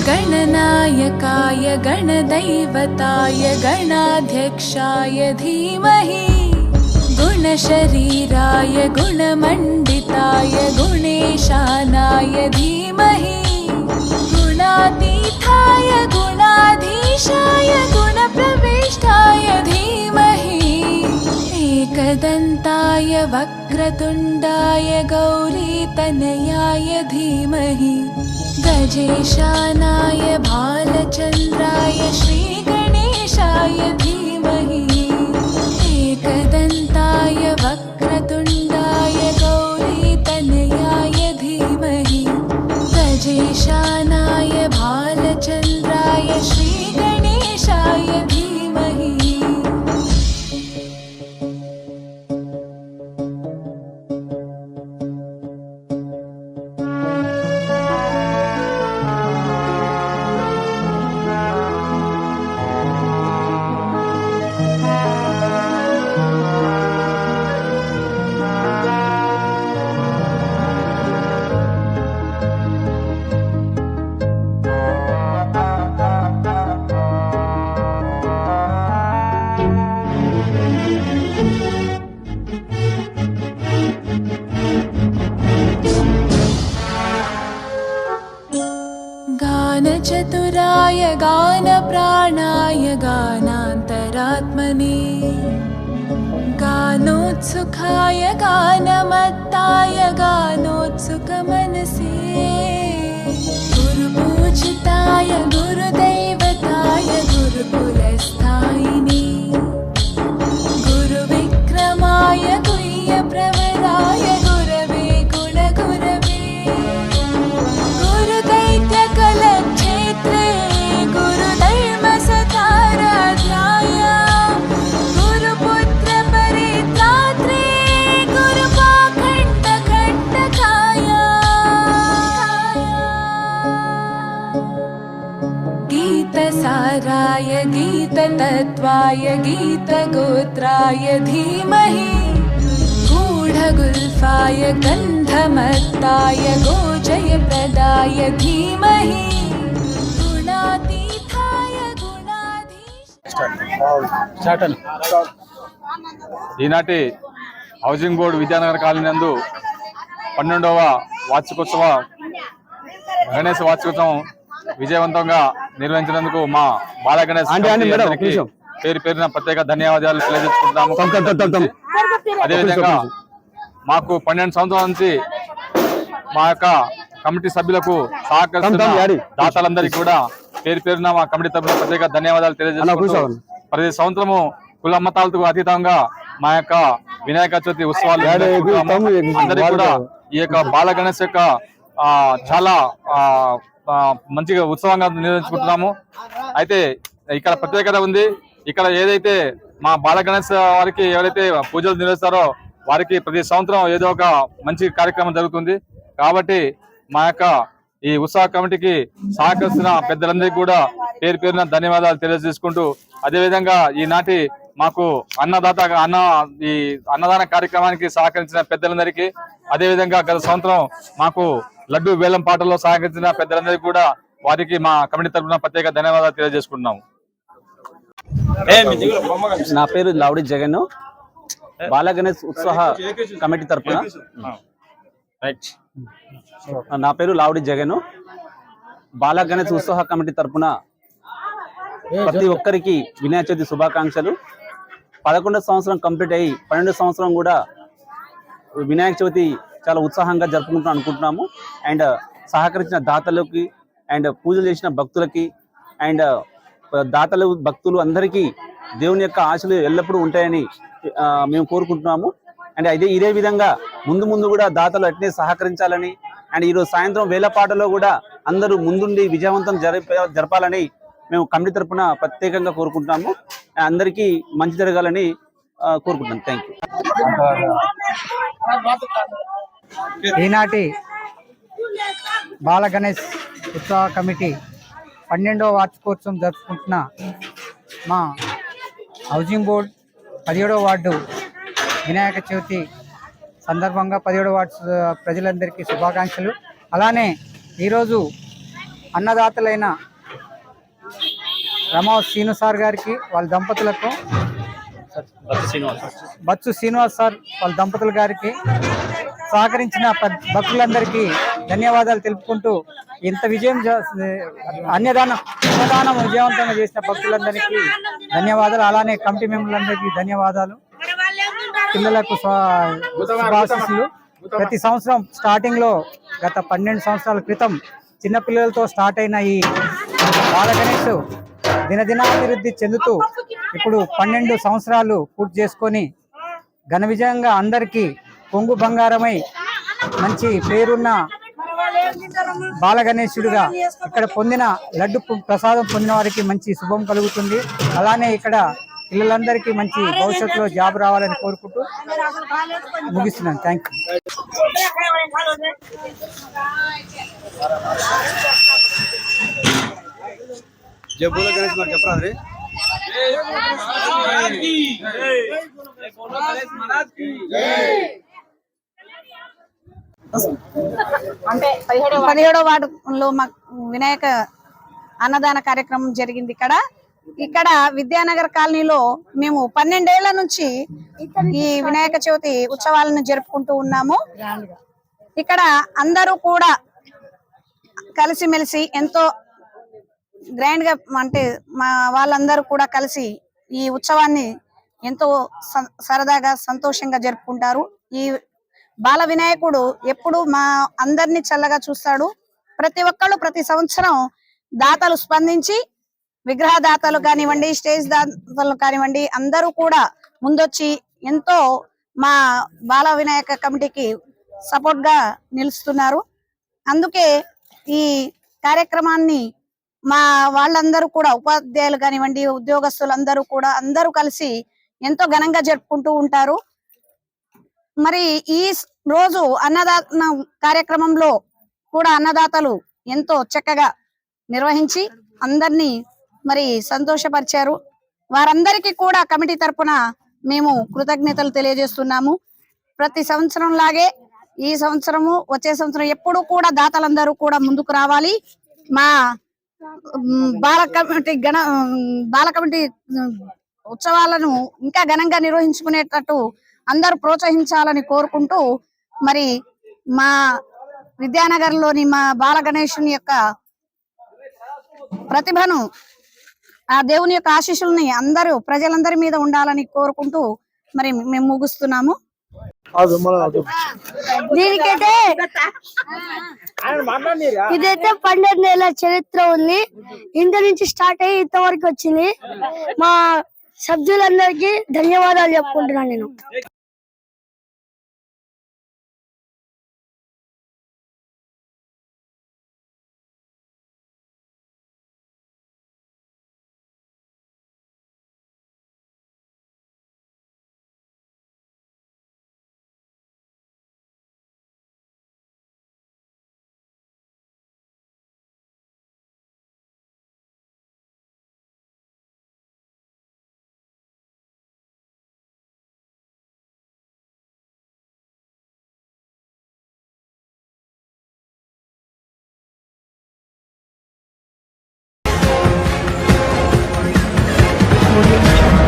गणनायकाय गणदैवताय गणाध्यक्षाय धीमहि गुणशरीराय गुणमण्डिताय गुणेशानाय धीमहि गुणातीताय गुणाधीशाय गुणप्रविष्टाय धीमहि एकदन्ताय वक्रतुण्डाय गौरीतनयाय धीमहि गजेशानाय भालचन्द्राय श्रीगणेशाय धीमहि एकदन्ताय वक्रतुण्डाय गौरीतनयाय धीमहि गजेशानाय भालचन्द्राय श्रीगणेशाय धीमहि। गानचतुराय गानप्राणाय गानान्तरात्मने गानोत्सुकाय गानमत्ताय गानोत्सुकमनसे गुरुपूजिताय गुरुदैवताय गुरुकुलस्थायिने गुरुविक्रमाय गुह्यप्रवराय गुरवे गुणगुरवे गुरुदैत्यकलक्षेत्रे गुरुधर्मसताराध्याय गुरुपुत्रपरित्रात्रे गुरुपाखण्डखण्डकाय गीतसाराय गीततत्त्वाय गीतगोत्राय धीमहि गूढगुल्फाय गन्धमत्ताय गोजयप्रदाय धीमहि गुणातीताय गुणाधीश। ఈనాటి హౌసింగ్ బోర్డు విద్యానగర్ కాలనీ నందు 12వ వార్షికోత్సవ గణేశ వార్షికోత్సవం విజయవంతంగా నిర్వహించినందుకు మా బాల గణేశ్ పేరు పేరున ప్రత్యేక ధన్యవాదాలు తెలియజేసుకుంటున్నాము. అదేవిధంగా మాకు 12 సంవత్సరాల నుంచి మా యొక్క కమిటీ సభ్యులకు సహకరిస్తున్న దాతలందరికీ కూడా పేరు పేరున మా కమిటీ తరఫున ప్రత్యేక ధన్యవాదాలు తెలియజేస్తున్నాము. ప్రతి సంవత్సరము కుల మతాలకు అతీతంగా మా యొక్క వినాయక చవితి ఉత్సవాలు అందరికీ కూడా ఈ యొక్క బాల గణేశ్ యొక్క చాలా మంచిగా ఉత్సవంగా నిర్వహించుకుంటున్నాము. అయితే ఇక్కడ ప్రత్యేకత ఉంది. ఇక్కడ ఏదైతే మా బాల గణేశ్ వారికి ఎవరైతే పూజలు నిర్వహిస్తారో వారికి ప్రతి సంవత్సరం ఏదో ఒక మంచి కార్యక్రమం జరుగుతుంది. కాబట్టి మా యొక్క ఈ ఉత్సవ కమిటీకి సహకరిస్తున్న పెద్దలందరికీ కూడా పేరు పేరున ధన్యవాదాలు తెలియజేసుకుంటూ, అదేవిధంగా ఈనాటి మాకు ఈ అన్నదాన కార్యక్రమానికి సహకరించిన పెద్దలందరికీ, అదేవిధంగా గత సంవత్సరం మాకు లడ్డు వేలం పాటల్లో సహకరించిన పెద్దలందరికీ కూడా వారికి మా కమిటీ తరఫున ప్రత్యేక ధన్యవాదాలు తెలియజేసుకుంటున్నాము. నా పేరు లావుడి జగన్, బాల గణేష్ ఉత్సవ కమిటీ తరఫున. నా పేరు లావుడి జగన్, బాల గణేష్ ఉత్సవ కమిటీ తరఫున ప్రతి ఒక్కరికి వినాయక చవితి శుభాకాంక్షలు. 11వ సంవత్సరం కంప్లీట్ అయ్యి 12వ సంవత్సరం కూడా వినాయక చవితి చాలా ఉత్సాహంగా జరుపుకుంటాం అనుకుంటున్నాము. అండ్ సహకరించిన దాతలకి అండ్ పూజలు చేసిన భక్తులకి అండ్ దాతలు భక్తులు అందరికీ దేవుని యొక్క ఆశలు ఎల్లప్పుడూ ఉంటాయని మేము కోరుకుంటున్నాము. అండ్ ఇదే విధంగా ముందు కూడా దాతలు అట్నే సహకరించాలని అండ్ ఈరోజు సాయంత్రం వేలపాటలో కూడా అందరూ ముందుండి విజయవంతం జరపాలని మేము కమిటీ తరఫున ప్రత్యేకంగా కోరుకుంటున్నాము. అందరికీ మంచి జరగాలని కోరుకుంటున్నాం. Thank you. ఈనాటి బాల గణేష్ ఉత్సవ కమిటీ 12వ వార్షికోత్సవం జరుపుకుంటున్న మా హౌసింగ్ బోర్డ్ 17వ వార్డు వినాయక చవితి సందర్భంగా 17వ వార్డు ప్రజలందరికీ శుభాకాంక్షలు. అలానే ఈరోజు అన్నదాతలైన రమా శ్రీను సార్ గారికి వాళ్ళ దంపతులకు, బత్సు శ్రీనివాస్ సార్ వాళ్ళ దంపతుల గారికి సహకరించిన భక్తులందరికీ ధన్యవాదాలు తెలుపుకుంటూ ఇంత విజయం అన్నదానం విజయవంతంగా చేసిన భక్తులందరికీ ధన్యవాదాలు. అలానే కమిటీ మెంబర్లందరికీ ధన్యవాదాలు. పిల్లలకు శుభాశీస్సులు. ప్రతి సంవత్సరం స్టార్టింగ్ లో గత 12 సంవత్సరాల క్రితం చిన్నపిల్లలతో స్టార్ట్ అయిన ఈ బాల గణేష్ దినదినాభివృద్ధి చెందుతూ ఇప్పుడు 12 సంవత్సరాలు పూర్తి చేసుకొని ఘన విజయంగా అందరికీ కొంగు బంగారమై మంచి పేరున్న బాల గణేశుడిగా ఇక్కడ పొందిన లడ్డు ప్రసాదం పొందిన వారికి మంచి శుభం కలుగుతుంది. అలానే ఇక్కడ పిల్లలందరికీ మంచి భవిష్యత్తులో జాబ్ రావాలని కోరుకుంటూ ముగిస్తున్నాను. థ్యాంక్ జై బోలో గణేష్ మరి చెప్పరాదు. అంటే 17వ వార్డులో వినాయక అన్నదాన కార్యక్రమం జరిగింది. ఇక్కడ విద్యానగర్ కాలనీలో మేము 12 ఏళ్ల నుంచి ఈ వినాయక చవితి ఉత్సవాలను జరుపుకుంటూ ఉన్నాము. ఇక్కడ అందరూ కూడా కలిసిమెలిసి ఎంతో గ్రాండ్ గా, అంటే మా వాళ్ళందరూ కూడా కలిసి ఈ ఉత్సవాన్ని ఎంతో సరదాగా సంతోషంగా జరుపుకుంటారు. ఈ బాల వినాయకుడు ఎప్పుడు మా అందరినీ చల్లగా చూస్తాడు. ప్రతి ఒక్కళ్ళు ప్రతి సంవత్సరం దాతలు స్పందించి, విగ్రహ దాతలు కానివ్వండి, స్టేజ్ దాతలు కానివ్వండి, అందరూ కూడా ముందొచ్చి ఎంతో మా బాల వినాయక కమిటీకి సపోర్ట్ గా నిలుస్తున్నారు. అందుకే ఈ కార్యక్రమాన్ని మా వాళ్ళందరూ కూడా, ఉపాధ్యాయులు కానివ్వండి, ఉద్యోగస్తులందరూ కూడా అందరూ కలిసి ఎంతో ఘనంగా జరుపుకుంటూ ఉంటారు. మరి ఈ రోజు అన్నదాన కార్యక్రమంలో కూడా అన్నదాతలు ఎంతో చక్కగా నిర్వహించి అందరినీ మరి సంతోషపరిచారు. వారందరికీ కూడా కమిటీ తరపున మేము కృతజ్ఞతలు తెలియజేస్తున్నాము. ప్రతి సంవత్సరం లాగే ఈ సంవత్సరము, వచ్చే సంవత్సరం ఎప్పుడు కూడా దాతలందరూ కూడా ముందుకు రావాలి. మా బాల కమిటీ ఉత్సవాలను ఇంకా ఘనంగా నిర్వహించుకునేటట్టు అందరూ ప్రోత్సహించాలని కోరుకుంటూ, మరి మా విద్యానగర్ లోని మా బాల గణేశుని యొక్క ప్రతిభను, ఆ దేవుని యొక్క ఆశీస్సుల్ని అందరూ ప్రజలందరి మీద ఉండాలని కోరుకుంటూ మరి మేము ముగిస్తున్నాము. దీనికైతే ఇదైతే 12 ఏళ్ల చరిత్ర ఉంది. ఇంత నుంచి స్టార్ట్ అయ్యి ఇంతవరకు వచ్చింది. మా సభ్యులందరికీ ధన్యవాదాలు చెప్పుకుంటున్నాను నేను. Audio Jungle.